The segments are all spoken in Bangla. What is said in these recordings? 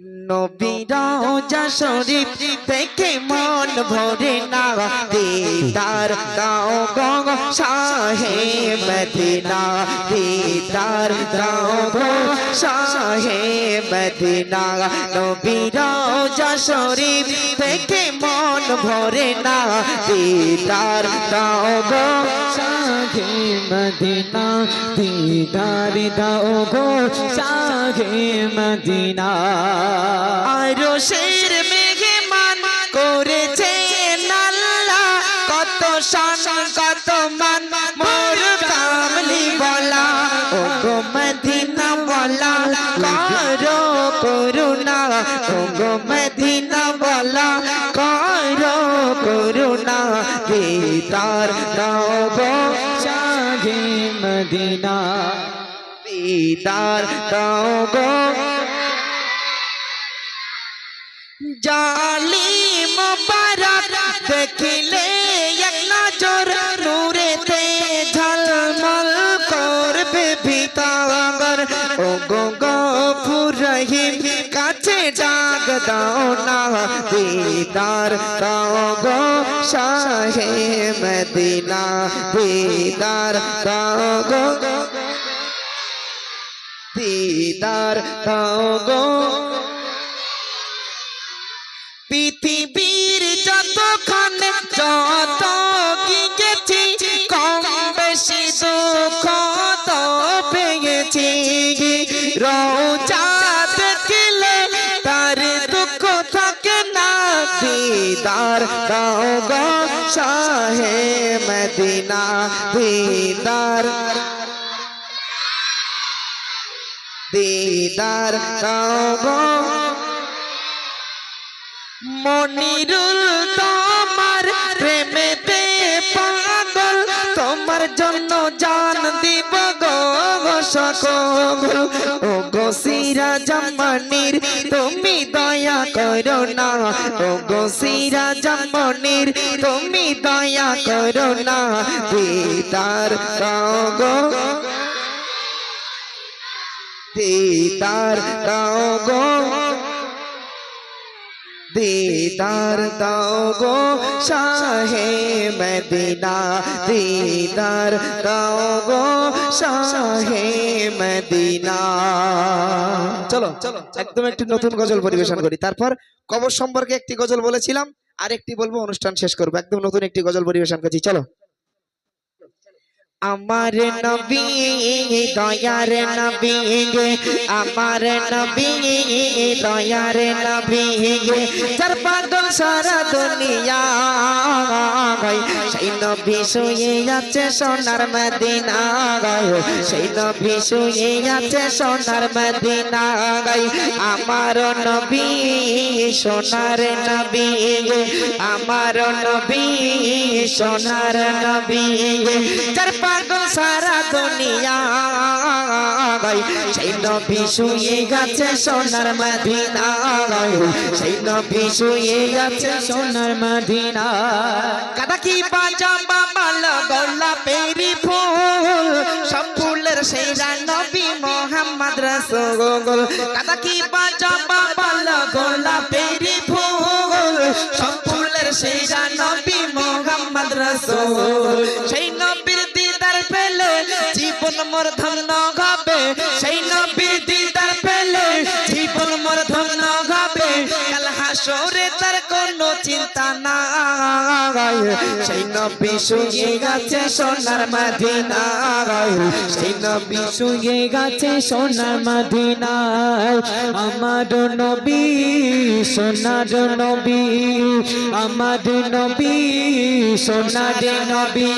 নবীর রওজা শরীফ দেখে মন ভরে না, দিদার দাও গো শাহে মদিনা, দিদার দাও গো শাহে মদিনা। নবীর রওজা শরীফ দেখে মন ভরে না, দিদার দাও গো শাহে মদিনা, দিদার দাও গো শাহে মদিনা। আরো শের মেহমান করেছে আল্লাহ, কত শান কত মান মোর কামলি বলা। ও গো মদিনা বলা করো করুণা, ও গো মদিনা বলা করো করুণা, দিদার দাও গো শাহে মদিনা, দিদার দাও গো। জালিম মুবারক দেখিলে এক নজর, নূরেতে ঝলমল করবে ভিতর। ও গো গফুর রহিম কাছে ডাক দাও না, দিদার দাও গো শাহে মদিনা, দিদার দাও গো, দিদার দাও গো। পৃথিবীর যতক্ষণ যত গেছি, কম বেশি দুঃখ তো পেয়েছি। রওজা দেখলে তার দুঃখ থাকে না, দিদার দাও গো শাহে মদিনা, দিদার দিদার দাও গো। মনিরুল তোমার প্রেমেতে পাগল, তোমার জন্য জান দিব গো সকল। ও গো সিরাজ মনির তুমি দয়া করো না, ও গো সিরাজ মনির তুমি দয়া করো না, দিদার দাও গো, দিদার দাও গো, দিদার দাও গো শাহে মদিনা, দিদার দাও গো শাহে মদিনা। চলো একদম একটি নতুন গজল পরিবেশন করি, তারপর কবর সম্পর্কে একটি গজল বলেছিলাম, আর একটি বলবো, অনুষ্ঠান শেষ করবো। একদম নতুন একটি গজল পরিবেশন করছি, চলো। আমার নবী দয়ার নবী গে, আমার নবী দয়ার নবী গে, যার পাগল সারা দুনিয়া, সেই নবী শুয়ে আছে সোনার মদিনা, সেই নবী শুয়ে আছে সোনার মদিনা। আমার নবী সোনার নবী গে, আমার নবী সোনার নবী গে, যার পাগল সারা দুনিয়া, সেই নবী শুয়ে গেছে সোনার মদিনা, সেই নবী শুয়ে গেছে সোনার মদিনা। কাদা কি বাজা বাবাল গোলাপেরি ফুল, সব ফুলের সেরা নবী মোহাম্মদ রাসূল। কাদা কি বাজা বাবাল গোলাপেরি ফুল, সব ফুলের সেরা নবী মোহাম্মদ রাসূল। সেই নবীর পেলে জীবন মোর ধন্য হবে, সেই নবীর দিদার পেলে জীবন মোর ধন্য হবে। কাল হাসরে তার কোনো চিন্তা নাই, সেই নবী শুয়ে গেছে সোনার মদিনা, সেই নবী শুয়ে গেছে সোনার মদিনা। আমার নবী সোনার নবী, আমার নবী সোনার নবী,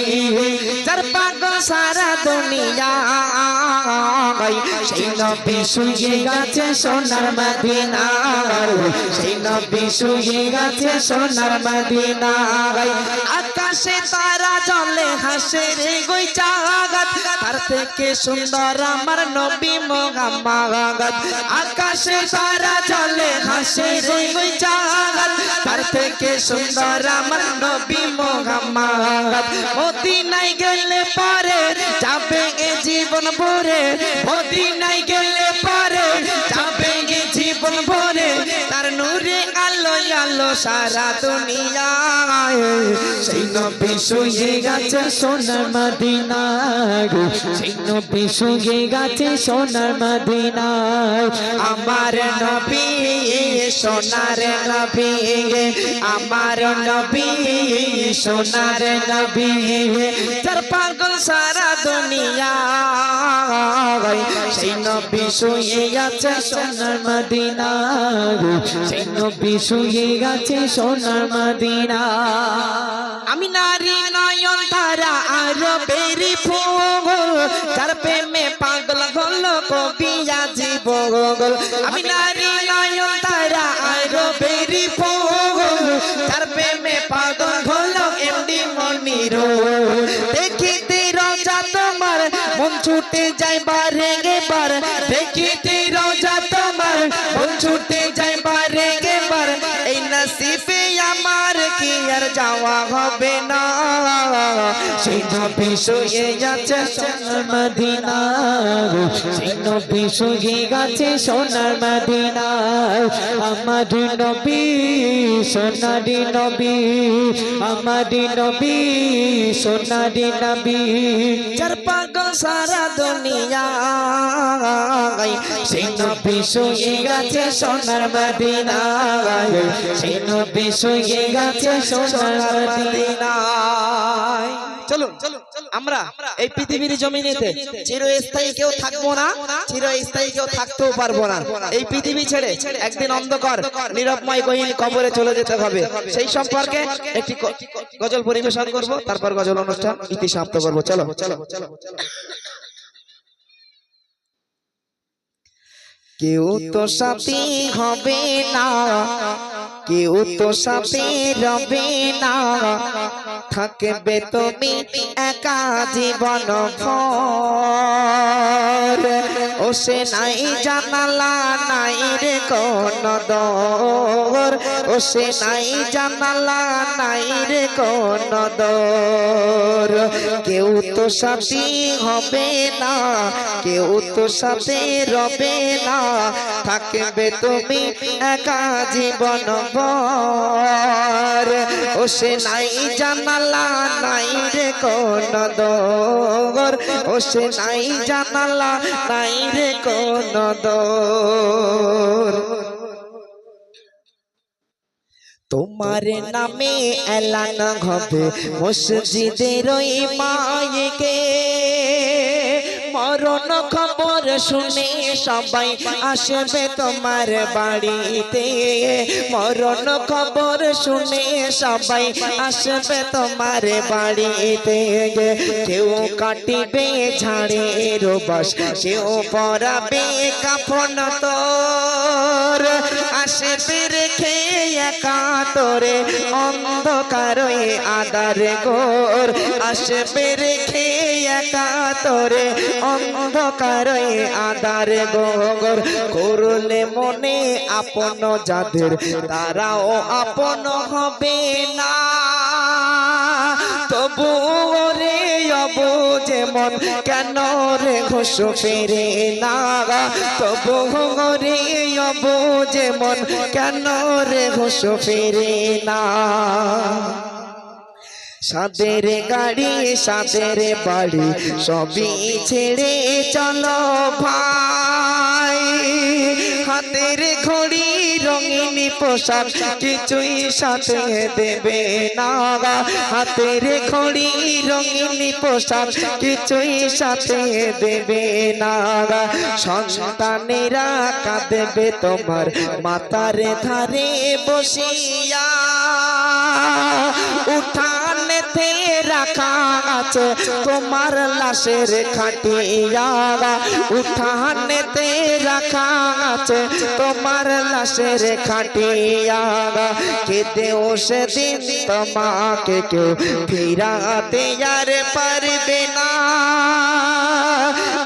যার পাগল সারা দুনিয়া, সেই নবী শুয়ে গেছে সোনার মদিনা, সেই নবী শুয়ে গেছে সোনার মদিনা। আকাশে তারা জ্বলে হাসে রে গই চাঁদ, তার থেকে সুন্দর আমার নবী মুহাম্মদ। আকাশে তারা জ্বলে হাসে রে গই চাঁদ, তার থেকে সুন্দর আমার নবী মুহাম্মদ। মদিনায় গেলে পরে যাবে এ জীবন ভরে, মদিনায় গেলে পরে যাবে এ জীবন ভরে। নূরে আলো আলো সারা দুনিয়ায় সেই নবী শুয়ে গেছে সোনার মদিনায় সেই নবী শুয়ে গেছে সোনার মদিনায় আমার নবী সোনার নবী আমার নবী সোনার নবী যার পাগল সারা দুনিয়া সেই নবী শুয়ে গেছে সোনার মদিনায় সেই নবী শুয়ে গেছে সোনার মদিনা আমি নারী নয়ন ধারা আর বেরি ফুল যার প্রেমে পাগল হলো কবি জীবন আমি নারী নয়ন ধারা আর বেরি ফুল যার প্রেমে পাগল হলো এমডি মনির দেখিতে রোজা তোমার মন ছুটে যায় বারে বার দেখিতে রোজা তোমার মন ছুটে যায় বারে বার এই নসিবে আমার কি আর যাওয়া হবে না সেই নবী শুয়ে গেছে সোনার মদিনা সেই নবী শুয়ে গেছে সোনার মদিনা আমার নবী সোনারি নবী আমার নবী সোনারি নবী যার পাগল সারা দুনিয়া সেই নবী শুয়ে গেছে সোনার মদিনা সেই নবী শুয়ে গেছে সোনার মদিনা চলো আমরা এই পৃথিবীর জমিনেতে চিরস্থায়ী কেউ থাকবো না চিরস্থায়ী কেউ থাকতেও পারবো না এই পৃথিবী ছেড়ে একদিন অন্ধকার নীরবময় গহীন কবরে চলে যেতে হবে সেই সম্পর্কে একটি গজল পরিবেশন করব তারপর গজল অনুষ্ঠান ইতি সমাপ্ত করব চলো কেউ তো সাথী হবে না কেউ তো সাথে রবে না থাকবে তুমি একা জীবন ভর ও সে নাই জানালা নাই রে কোন দর ও সে নাই জানালা নাই রে কোন দর কেউ তো সাথী হবে না কেউ তো সাথে রবে না থাকবে তুমি একা জীবন ভর ও সে নাই জানালা নাই রে কোন দর ও সে নাই জানালা নাই রে কোন দর তোমার নামে এলান হবে মসজিদের ওই মাইকে মরণ খবর শুনে সবাই আসবে তোমার বাড়িতে মরণ খবর শুনে সবাই আসবে তোমার বাড়িতে কেউ কাটিবে ঝাড়ের বাস কেউ পরাবে কাফন তোর আসবে রেখে একা তোরে অন্ধকার আদার গোর আসবে রেখে একা তোরে অন্ধকার আদার গোর করলে মনে আপন যাদের তারাও আপন হবে না তবু রে অবু যেমন কেন রে ঘোষ ফেরে না তবু রে অবু যেমন কেন রে ঘোষ ফেরে না সাদের গাড়ি সাদের বাড়ি সবই ছেড়ে চলো ভাই হাতের ঘড়ি রঙিন পোশাক কিছুই সাথে দেবে না হাতের ঘড়ি রঙিন পোশাক কিছুই সাথে দেবে না সন্তানেরা কাঁদবে তোমার মাথার ধারে বসিয়া উঠানেতে রাখা আছে তোমার লাশের খাটিয়া উঠানেতে রাখা আছে তোমার লাশের খাটিয়া কেঁদেও সেদিন তোমাকে কেউ ফিরাতে আর পারবে না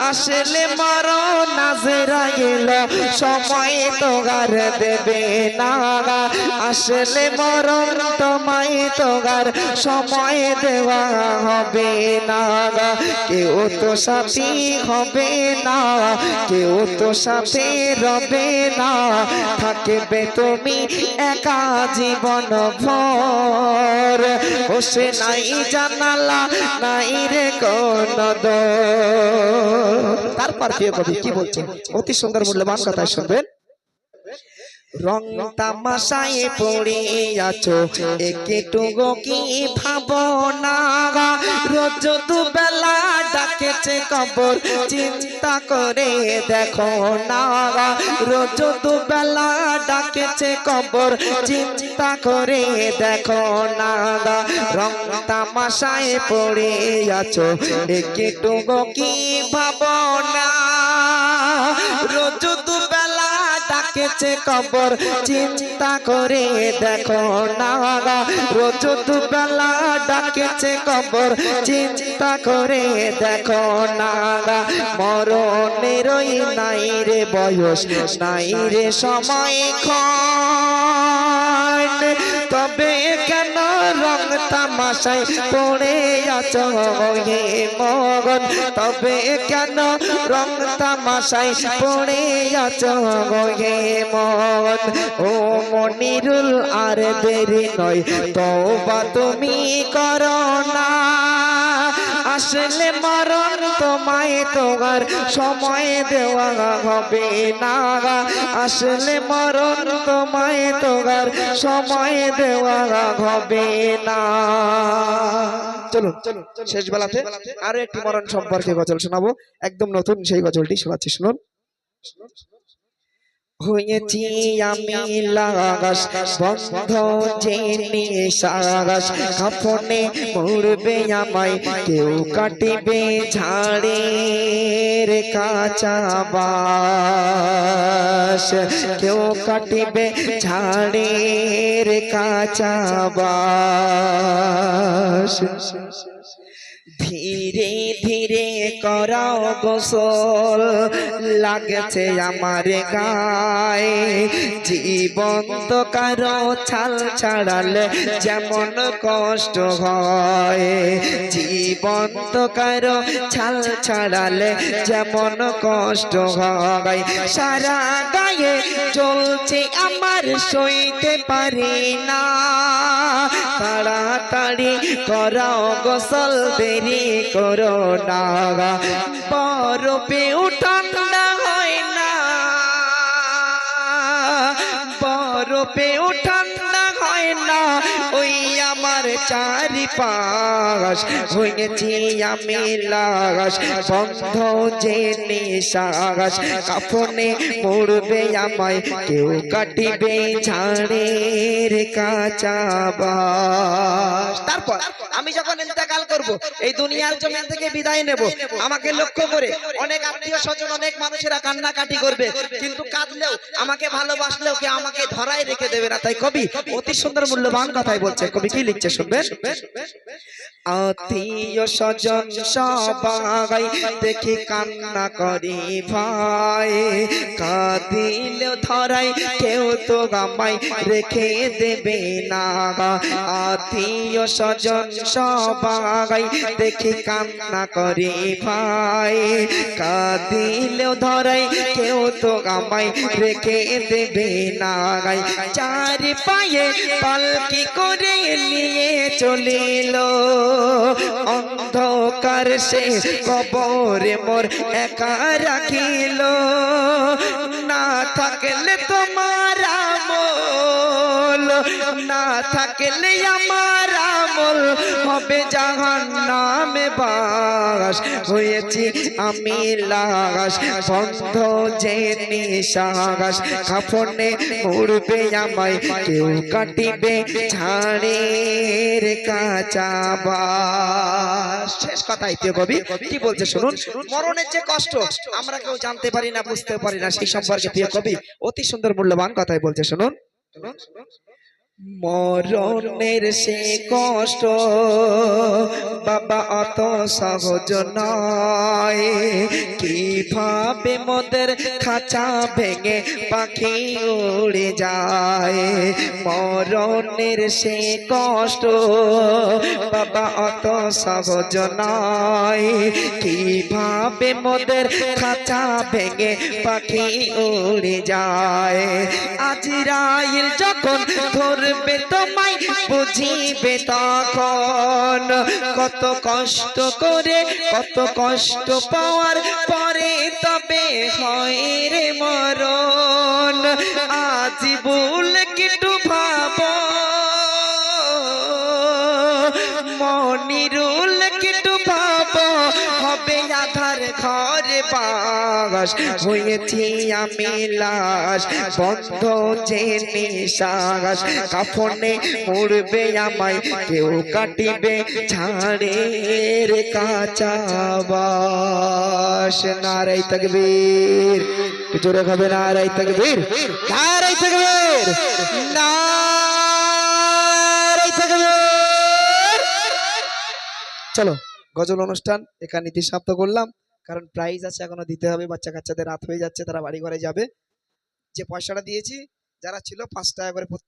আসলে মরণ আজরাইল সময় তো আর দেবে না আসলে মরণ তোমায় তো আর সময় দেওয়া হবে না কেউ তো সাথী হবে না কেউ তো সাথে রবে না থাকবে তুমি একা জীবন ভর বসে নাই জানালা নাই রে কোন দোর তারপর প্রিয় কবি কি বলছেন অতি সুন্দর মূল্যবান কথা শুনবেন রং তামাশায় পড়িয়াছো একটুকু কি ভাবনা রোজ দুবেলা ডাকেছে কবর চিন্তা করে দেখো না রোজ দুবেলা ডাকেছে কবর চিন্তা করে দেখো না রং তামাশায় পড়িয়াছো একটুকু কি ভাবনা রোজ দুবেলা ডাকেছে কবর চিন্তা করে দেখো না রোজ দুবেলা ডাকেছে কবর চিন্তা করে দেখো না মরণেরই নাই রে বয়স নাই রে সময় ক্ষণ তবে কেন রং তামাশায় পড়ে আছো হে মগন তবে কেন রং তামাশায় পড়ে আছো হে মগন ও মনিরুল আর দেরি নয় তওবা তুমি করো না আসলে মরণ তোমায় তোমার সময় দেওয়া হবে না আসলে মরণ তোমায় তোমার সময় দেওয়া হবে না চলুন শেষ বেলাতে আরো একটি মরণ সম্পর্কে গজল শোনাবো একদম নতুন সেই গজলটি শোনাচ্ছি শুনুন হয়েছি আমি লাগাস বন্ধ জেনে সাগাস কাফনে মরবে আমায় কেউ কাটিবে ঝাড়ে রে কাঁচা বাস কেউ কাটিবে ঝাড়ে রে কাঁচা বাস ধীরে ধীরে করাও গোসল লাগছে আমার গায়ে জীবন তো কারো ছাল ছাড়ালে যেমন কষ্ট হয় জীবন তো কারো ছাল ছাড়ালে যেমন কষ্ট হয় সারা গায়ে চলছে আমার সইতে পারি না তাড়াতাড়ি করাও গোসল দেরি করো না বরফেও ঠান্ডা হয় না বরফেও ঠান্ডা হয় না ওই আমার চারিপাশ হয়েছি আমি লাগাস বন্ধ যে নিশাস কাফনে মরবে আমায় কেউ কাটিবে ঝাড়ের কাঁচা বাস তারপর আমি যখন ইন্তেকাল করব এই দুনিয়ার জমিন থেকে বিদায় নেব আমাকে লক্ষ্য করে অনেক আত্মীয় স্বজন অনেক মানুষেরা কান্নাকাটি করবে কিন্তু কাঁদলেও আমাকে ভালোবাসলেও কে আমাকে ধরায় রেখে দেবে না তাই কবি অতি সুন্দর মূল্যবান কথাই বলছে কবি কি লিখছে শুনবেন আত্মীয় স্বজন সবাই দেখি কান্না করি ভাই কাঁদিলেও ধরাই কেউ তো আমায় রেখে দেবে না আত্মীয় স্বজন সবাই দেখি কান্না করি ভাই কাঁদিলেও ধরাই কেউ তো আমায় রেখে দেবে না চার পায়ে পালকি করে নিয়ে চলিল অন্ধকার সে কবরে মোর একা রাখিল না থাকলে তোমার আমল না থাকলে আমার আমল হবে জাহান্নামে বাস হয়েছি আমি লাশ বন্ধ যে নিশাস কাফনে মরবে আমায় কেউ কাটিবে ঝাড়ের কাঁচা বাস শেষ কথাই প্রিয় কবি কি বলছে শুনুন মরণের যে কষ্ট আমরা কেউ জানতে পারি না বুঝতে পারি না সেই সম্পর্কে প্রিয় কবি অতি সুন্দর মূল্যবান কথাই বলছে শুনুন মরণের সে কষ্ট বাবা অত সহজ নয়, কিভাবে মোদের খাঁচা ভেঙে পাখি উড়ে যায়। মরণের সে কষ্ট বাবা অত সহজ নয়, কিভাবে মোদের খাঁচা ভেঙে পাখি উড়ে যায়। আজরাইল যখন ধরবে তোমায় বুঝিবে তখন, কত কষ্ট করে কত কষ্ট পাওয়ার পরে তবে হয় রে মরণ। আজ ভুল কিটু ভাব মনিরুল কিটু ভাব, হবে আধার ঘরে বাস, হয়েছি আমি লাশ বন্ধ যে নিশ্বাস। কাফনে মুড়বে আমায় কেউ কাটিবে ঝাড়ের কাঁচা বাস। নারাই তাকবীর, জোরে খাবে নারাই তাকবীর, নারাই তাকবীর, নারাই তাকবীর। চলো গজল অনুষ্ঠান এখানে সমাপ্ত করলাম, কারণ প্রাইজ আছে এখনো দিতে হবে। বাচ্চা কাচ্চাদের রাত হয়ে যাচ্ছে, তারা বাড়ি ঘরে যাবে। যে পয়সাটা দিয়েছি যারা ছিল 5 টাকা করে প্রত্যেক